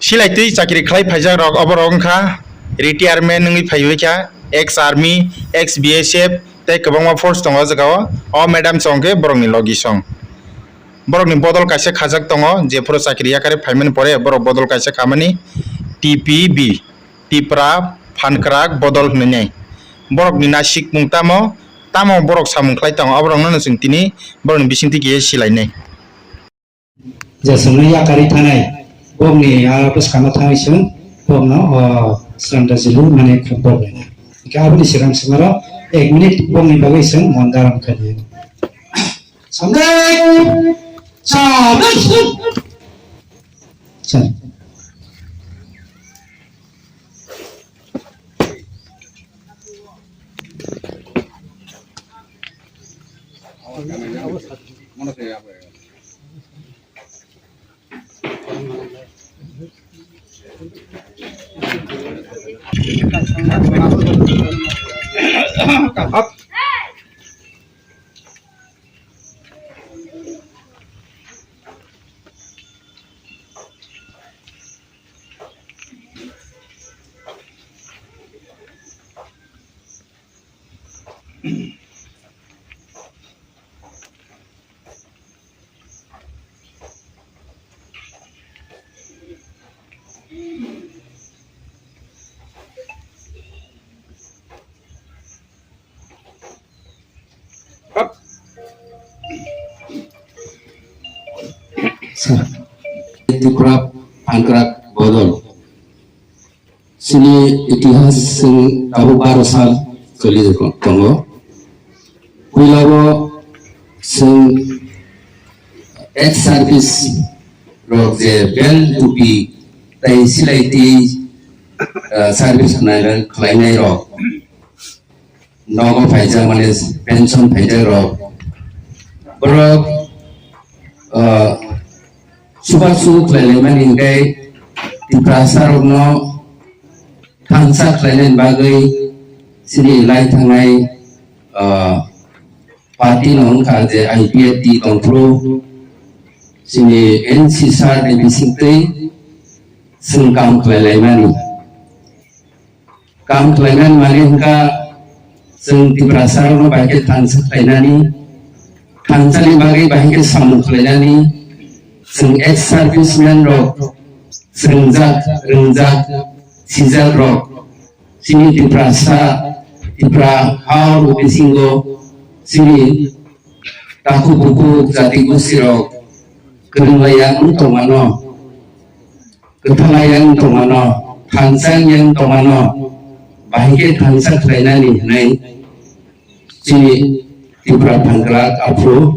सिलाइतै चाकरि खालाय फाइजाक रक अबरक ओंखा रिटायारमेन्ट नोंनि फाइबायखा एक्स आर्मी एक्स बीएसएफ तै गोबांमा फोर्स दङ जगाव अ मैडम संके बरकनि लगी सं बरकनि बदल कासे खाजाक दङ जेफोर चाकरि याकारे फाइमेन परे बरक बदल कासे खामानि टीपीबी टिप्रा फानक्राक बदल होननाय बरकनि नासिक मुंतामो तामो बरक सामुंख्लाय दङ अबरकनो नोंसिंतिनि बरकनि बिसिंति गिये सिलायनाय जसमने याकारि थानाय बमनि पुस्कामा थांसों बमनो स्रांदा जिलु माने खबरबाय गाबनि सिरां समारो 1 मिनिट बमनि बागै जों मनदाराम खायो सामनाय सामनाय up Tipra Pankrak Bodol Sini itihas sing tahu barusan kali Kongo Wilawo sing ex service rog je bel to be tai silaiti service naira klainai rog nogo phaija mane pension phaija rog borok Subasu kleleman ingkai di pasar no tangsa klelen bagai sini lai tangai parti nong kaje IPF di kontrol sini NCSA di bisingte sengkam kleleman kam kleleman malingka seng di pasar no bagai tangsa klenani tangsa li bagai bagai samu klenani sing ex serviceman rok sengjak rengjak sijal rok sini tipra hau bisingo sini taku buku jati gusi rok kerenglayang tomano ketangayang tomano tansang yang tomano bahike tansa trainani nai sini tipra pangkrak apro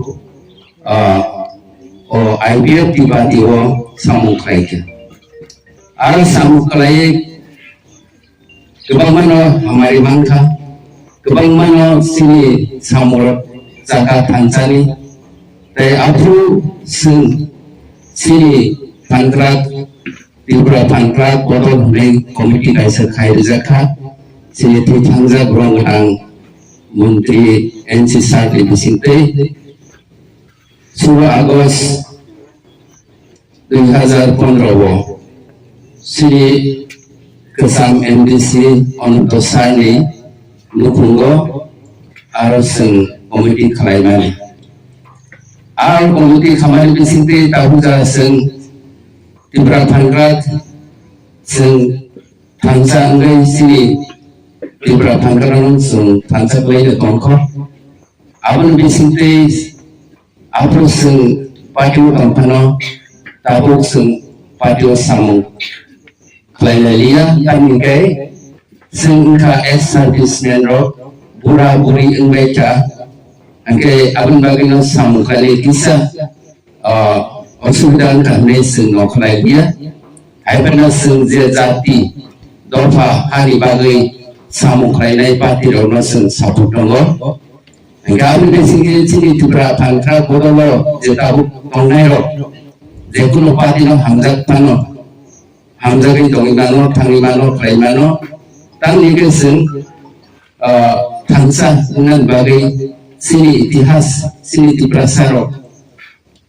IPF tiba-tiba samung kayak ada samung kayak kebang mana hamari mangka kebang mana sini samur jaga tansani teh aku sini pangkrak tibra pangkrak botol nih komiti kaisa khair zakat sini tibangza berong ang menteri NCSA di bisinte 10 Agustus 2015 Sri Kesam MDC Ontosani Nukungo Aroseng Komiti Kalaimani Al Komiti Kamari Bisinti Tahuja Seng Tibra Pangrat Seng Tangsa Ngai Sri Tibra Pangrat Seng Tangsa Klai Tongko Awan Bisinti Apro seng padu kampano tabuk seng padu samung klailalia tamingkai seng ka ex serviceman ro bura buri engreca angke abun bagino samung klai kisa osudan kane seng klailia aibana seng je jati dorfa hari bagai samung klainai pati ro no seng sabut dongo Kami di sini juga pangkal bodolo jetabu kongairo, jekulo pati no hamzak pano, hamzak itu ingano, tangimano, klaimano, tang nikesen tangsa dengan bagai sini itihas, sini tiprasaro,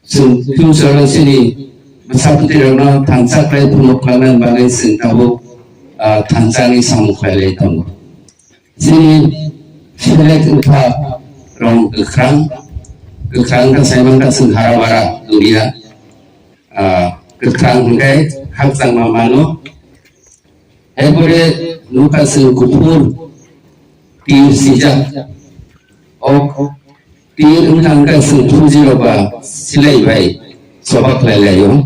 sini Bersabda tangsa kaya puluk lanan bagai sentabu tangsangi samu kaya tong. Sini filek upa rong kekrang kan saya mangka senghara wara dunia kekrang kaya hak sang mamano. Ebore nuka seng kupur tir sijak ok tir unangka seng puji roba silai bai sobak lelayo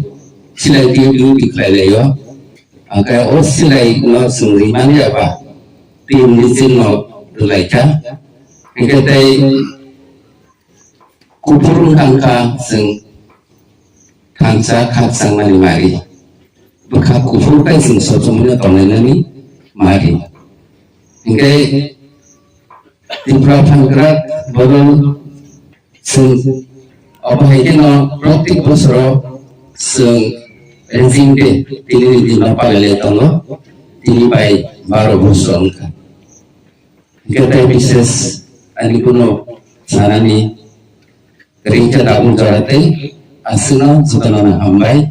silai tir dik lelayo angka o silai no seng rimani apa tir nisin no dulaika angka tay kupur unangka seng kansa hak sang mani mari bekak kufur kai sing sosomnya tongen ni mari hingga timbra panggerak bodol sing apa itu no protik bosro sing enzim de tini di napa lele tono tini bai baru boson ka hingga bises ani kuno sarani kerja tabung jarate asuna sutana ambai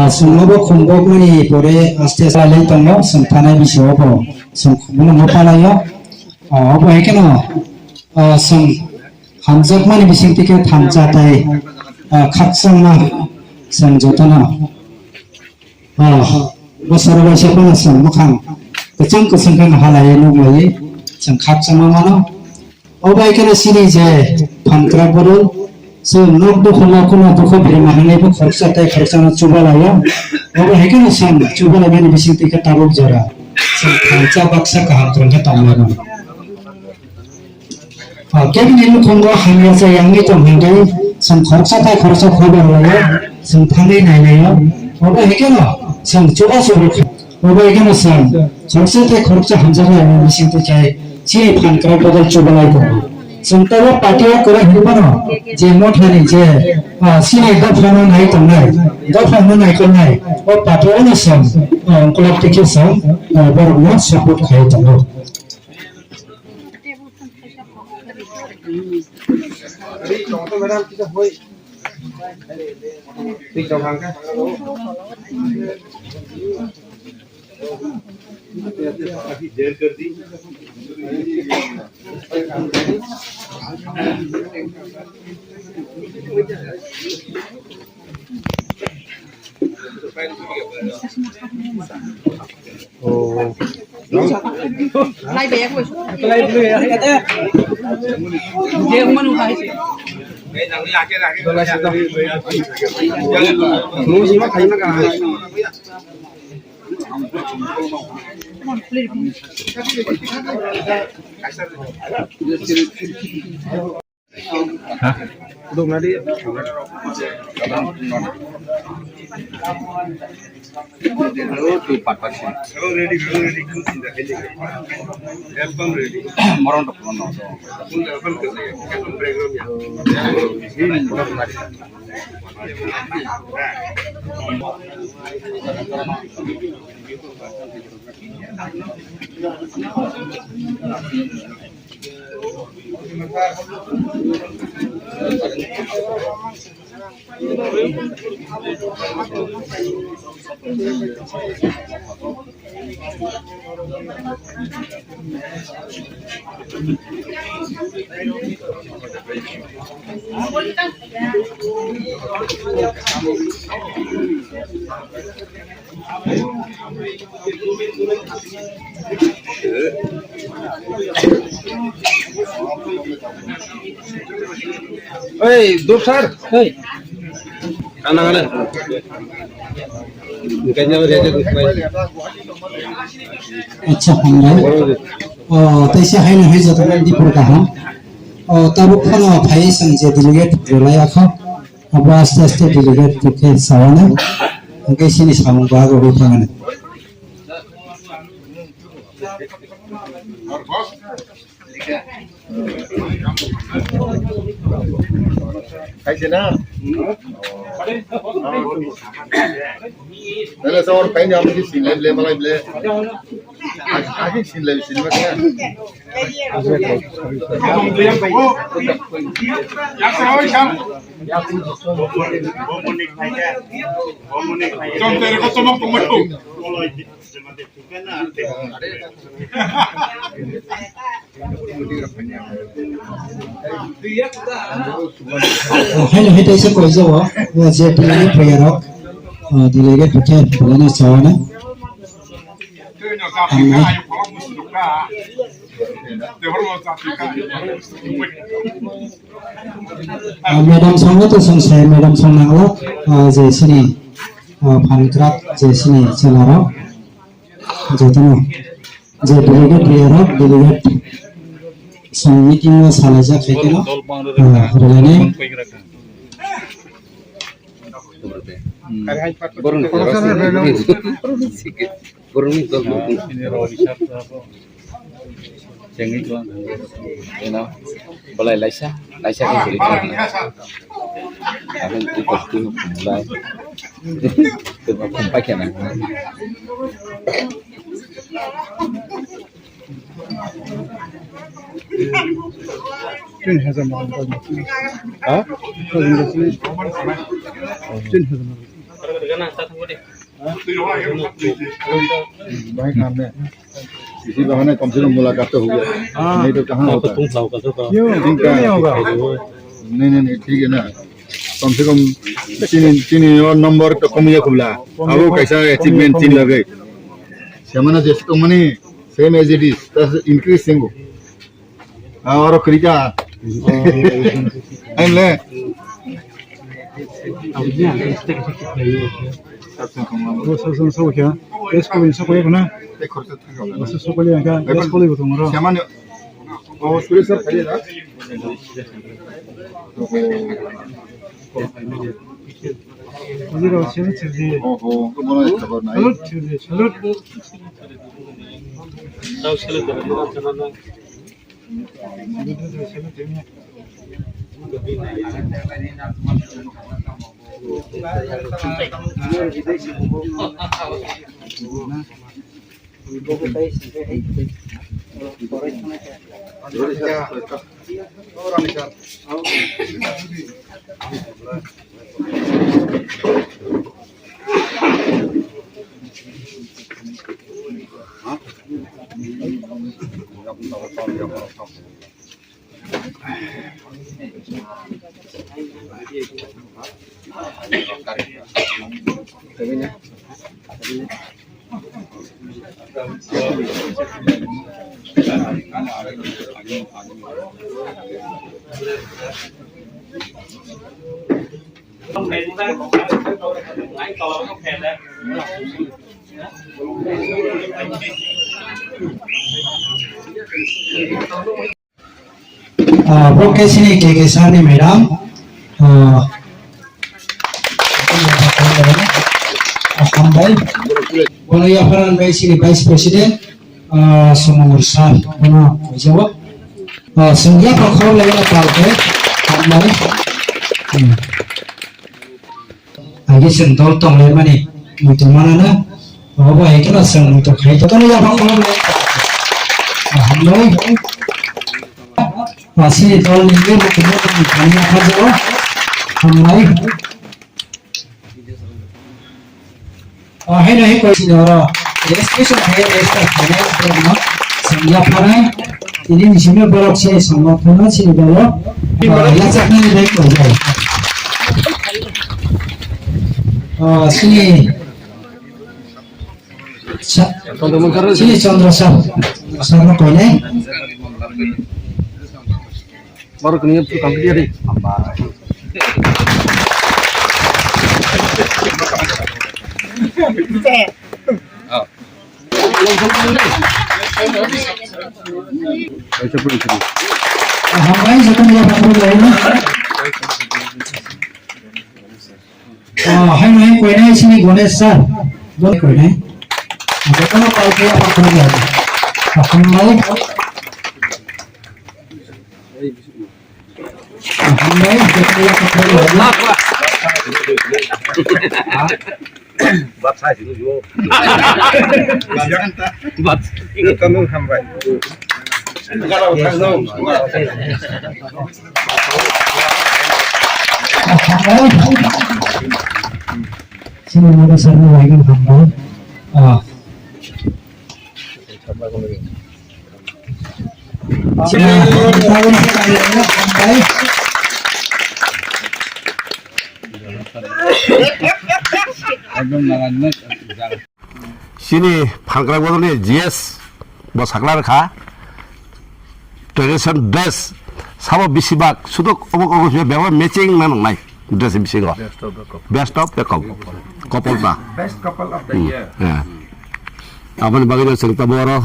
Semua kumpul ni boleh asal salih tengok sempana bisa apa, semua apa lah ya, apa ikan sem hamzat mana bisa tiket hamzat ay katsang lah sem jotana, besar besar pun sem bukan kecang kan halai nu boleh sem katsang mana, apa ikan sini je pangkrak baru so nok do khona do ko bir mahane bo kharcha tay kharcha na chubala ya oba heke na sam chubala mane bisiti ka tabuk jara sam kharcha baksa ka hatron ka tamana kemi nilu khongo hamya sa yangi to hindai sam kharcha tay kharcha khobar la ya sam thane nai nai ya oba heke na sam chuba so oba heke na sam kharcha tay kharcha hamjara ya bisiti chai chi phan kra bodol chubala ko Sementara pakai korang hidupan je mothani je sini daftar naik tangai daftar naik tangai oh pakai ni sam kalau tiket sam baru nak support kaya tangai Lai bé của lai bé hết á, dia không muốn khai gì, tôi là sao, muốn gì mà thấy nó cả. Đúng là đi. Hello, tu pat. Hello, ready. Welcome ready. Moron to mono. Pun welcome ke program ya. Hey, Dopsar. Hey. Anak-anak. Kayaknya dia aja अच्छा हमरे तैसे है ना है जतो di pertahan tabuk khono phai sang je delegate rolaya kha अब आस्ते आस्ते delegate के सावना कैसे नि सामु बाग हो थाने Kaisi na? Nala sa or kain jamu ki sin le malai le. Akin sin le sin ma kya? Hay hay tay sẽ quay dấu á, giờ tôi lấy prayer đó, thì lấy cái paket của nó xóa nó, anh ấy, madam xong nó tôi xong xe madam xong nào đó, giờ xin đi, fan club giờ xin đi xem nào đó, giờ tôi nói, giờ tôi lấy cái prayer đó, tôi lấy cái xong meeting nó xả lại ra cái nó, rồi này. Boleh Laisa cái gì akan ikut tu mulai tu aku pakai nak Jun has a man. ah Jun has a man. भाई काम में किसी बहाने कम से कम मुलाकात तो हो गया नहीं तो कहाँ होता है क्यों नहीं होगा? नहीं ठीक है ना कम से कम तीन और नंबर तो कम ही खुला अब वो कैसा अचीवमेंट तीन लगे सेमना जैसे तो money same as it is this increase सिंगो और क्रिका हम ले वो सब क्या? एस्कोली सब कोई बना? वो सब कोई क्या? एस्कोली वो तुम्हारा? सेमना और सूर्य सर खड़े ना मुझे तो चलो चलिए। ओहो तो बोलो खबर नहीं चलो चलिए चलो। Broadcast ini KK ni madam, Hambai, Bonoya Faran by sini Vice President, Sumur Sar, Bono jawab, Senja Pakau lagi nak pakai, Hambai, lagi sentul tong lagi mana, itu mana na, bawa itu lah seng itu kai, itu kan ya Pakau lagi, Hambai. masih tol ini mungkin hanya saja hambay है नहीं कोई और special है ऐसा खाना करना संज्ञा fry ini di sini berok sini sama puna sini berok ya caknya ini baik aja sini sini Chandra Sah sama kau ni baru kena tu complete ni hambay satu dia pakai lain hai naik kau ni sini Ganesh sir boleh kau ni ada kalau kau dia pakai lain hambay hambay dia pakai lain बात साझी जो बात कानून हम भाई Sini mau dasarnya lagi hamba. Sini tahun sekaliannya hamba. Sini pangkal bodolnya GS 뭐 saklar kha tradition dress sabo bisibak sudok obok bewa matching nanong nai dress bisingo best of the couple ta Best couple of the year. ya abon bagino serta boro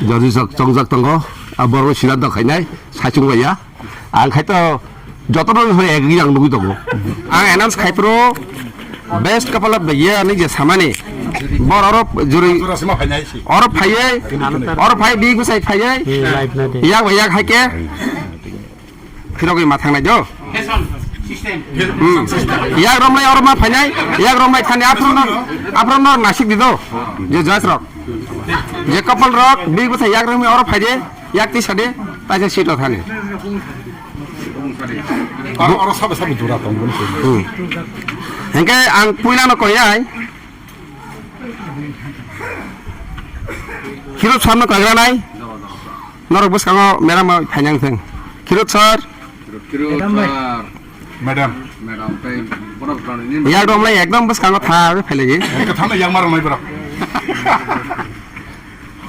jadi 정작 던거 아버로 시란다 가이나이 사chung 거야 안 খাইতো যতন হয়ে একই রং নুই দগো আ announce খাইপ্রো best couple of the year ni je samani bor orop juri orop phai bi gusai phai yak yak haike khirogi mathang na jo yak romai orop ma phai yak romai thani apron no nasik dido je jas rok je couple rok bi gusai yak romai orop phai yak ti sade ta je sito thani oro sabe dura tong hengke ang puila no koyai kirut samno kagra nai norok bus kango mera ma phanyang theng kirut sar madam ya dom lai ekdom bus kango tha phailegi ka thana yang marong nai bra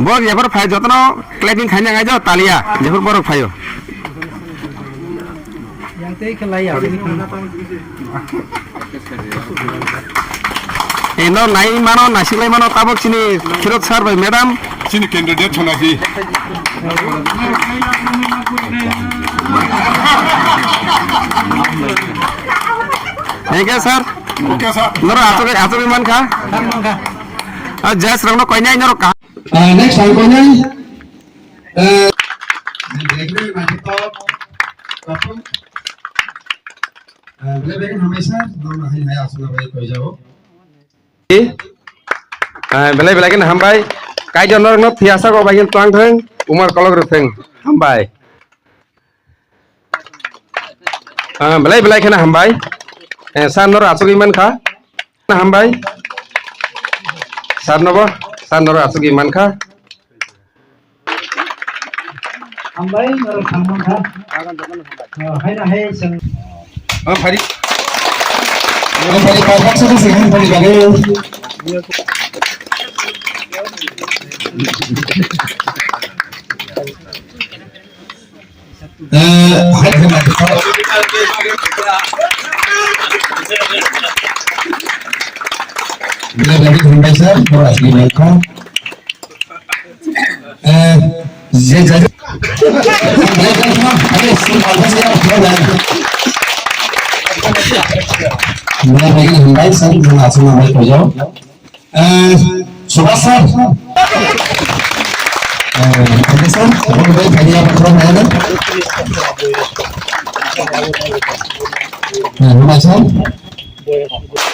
bor yebar phai jotno clapping khanya ngai jo talia jefur borok phayo yang tei khelai ya eno nai mano nasilai mano tabok sini kirut sar bai madam sini candidate thona si hengke sar okay sir noro ato man kha jas rong no koinya noro ka Next aku nya. Belajar hamisah, nama hai asal baik kau jauh. belai kan hambai kai jonor no thiasa ko bagin tuang theng umar kolog retheng hambai belai kan hambai san nor asugi man kha hambai san nor asugi man kha Hambai baru sambung kan. Hai na hai seng. phari Hambai kau sudah sih hambai bagai. Bila lagi hambai sir, baru asli mereka. Jadi mulai lagi hindai sir belum asal namanya kerja. Sudah sir. Ini sir, kamu boleh kerja apa mana? Rumah sir.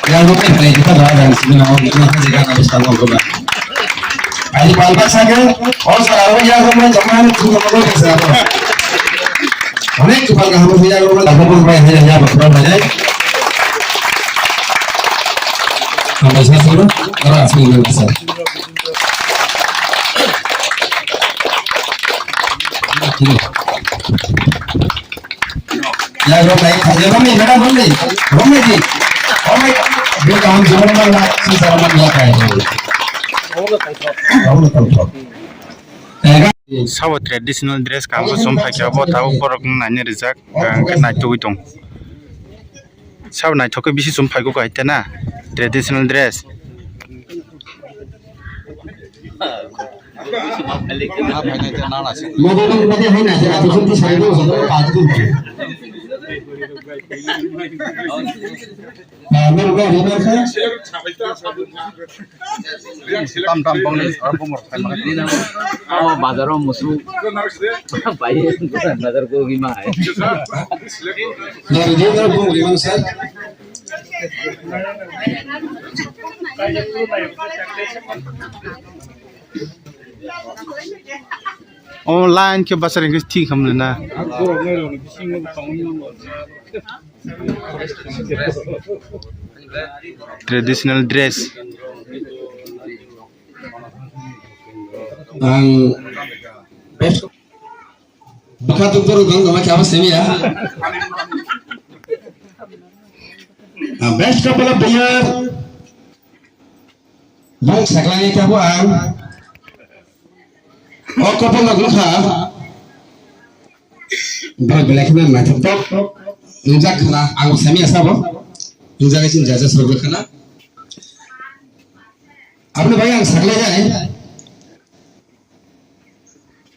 Yang rumah kerja kita dah ada di sini nama kita juga harus tahu apa. Ayo balbat saja. और सरारों या हम जमाने तुम लोगों के साथ अनेक couple का हम भैया लोग लगभग भाई है या बकरा बजाए हम ऐसा सुनो और असली लोग सर या लोग भाई खाने में मेरा बोल रही रोमे जी ओ माय बेटा हम जीवन में ना सीधा मन या का है Sawo traditional dress kamu sompa kya bo tahu borok nanya rizak naik tu itong. Sawo naik thoko bisi sompa ko kaita na traditional dress. Mobil ini है ना जरा तो सुनती साइड में सब काट दूँ मेरे को रिवर से tam bangli ar pomor oh bazaro musu bai bazar ko gi ma hai मेरे रिवर को रिवर से लाइन के बाजार के ठीक हम ना traditional dress ang best baka doktor dong kama kya semi ya best couple of the year bang saklani kya bo ang o couple of lukha bang belakna ma top nujak khana ang semi asa bo nujak sin jaja sorbe khana apne bhai ang sakla jaye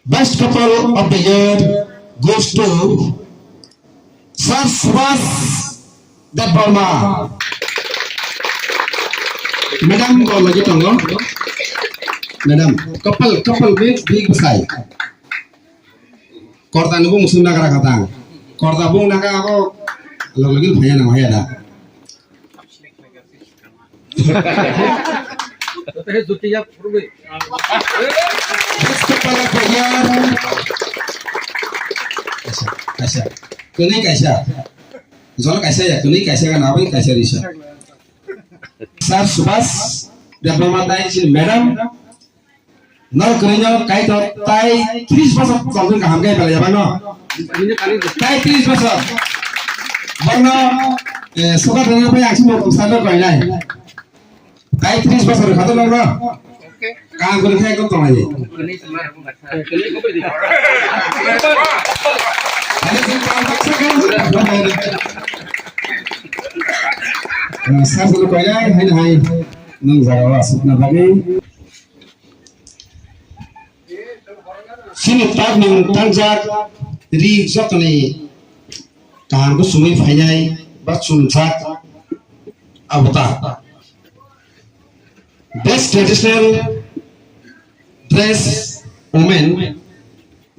Best couple of the year goes to Sir Subhas Devarma. Madam, go lagi tunggu. Madam, couple big size. Korta nubu musim naga kata. Korta bung naga aku lagi banyak nama ya dah. Kaisa, kuni kaisa, soal kaisa ya, kuni kaisa kan apa? Kaisa risa. Sir Subhas Devarma tai sini madam, nol kuninya kai to tai 30% langsung kaham kai balik apa no? Tai 30%. Bangno, suka dengan apa yang sih mau standar kau ini? Tai 30% kata lo. Kang boleh saya kau tolong aja. Saya boleh kau ya, hai, nung jawa supna bagi. Sini tak nung tanjak, jadi jauh ni, kang aku sumai fayai, bacun cak, abota. Best traditional dress woman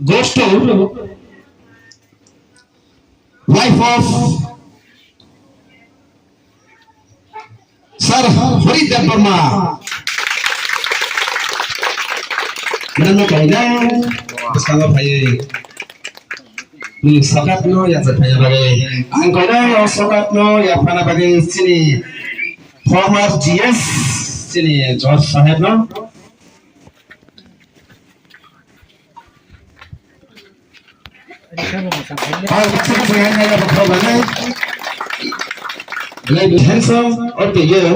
goes to wife of Sir Hari Devarma. Mana kaya bersama saya ni sakat no ya saya bagi angkara sakat no ya mana bagi sini former GS sini George Sahib no. Lady handsome or the year,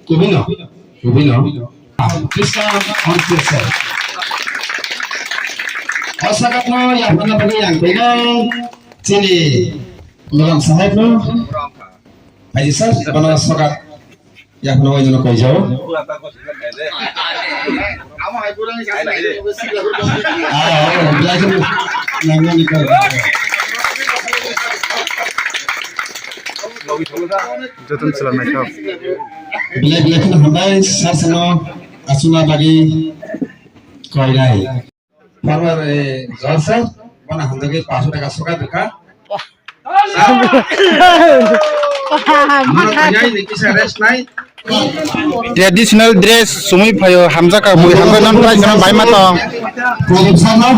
Kubino, Krishna on Krishna. Osakat no yang mana bagi yang beda sini Lorong Sahib no. Haji sir, mana sakat yang nawa yang kau jauh. Belajar nanggung ni kau. जतन चलाना क्या Bila kita hambai sasana asuna bagi koirai. Farmer Jolsa, mana handagi 500 টাকা sokat dekat. Mana punya ini kisah rest naik. Traditional dress सुमी फायो हमजा का बुई हमगा none price ना भाई माता Program sama.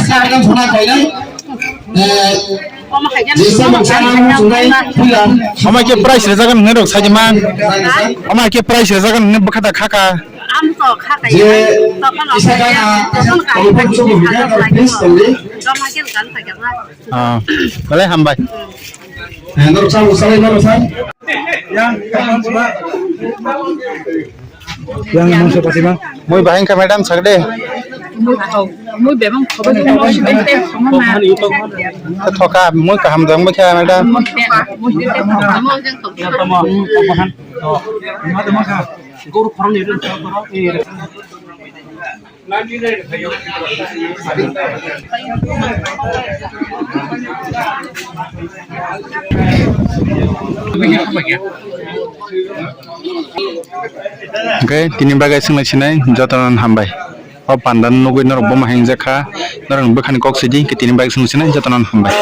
Saya pernah koirai. Jisa macam sungai pulang. हमारे के प्राइस रेजागन ने रोक साजमान हमारे के प्राइस रेजागन ने बखता खाका Je isa kan kalau pun cukup kita kalau please tolong. हां भले हम भाई Hendak sama usaha mana Ustaz? Yang mau seperti bang? मुई भाई का मैडम सकदे Muy bé mong khobal ni mo sibe te mo ma तो थोका मुई का हम दंग बखा madam mo sibe mo jang khobal guru khorong ni ren okay तिनी बागै सोंनाय सिनाय जतन हामबाय अ पान्दान नगै नरब महैन जाखा नरं बखानि कक्सिदि के तिनी बागै सोंनाय सिनाय जतन हामबाय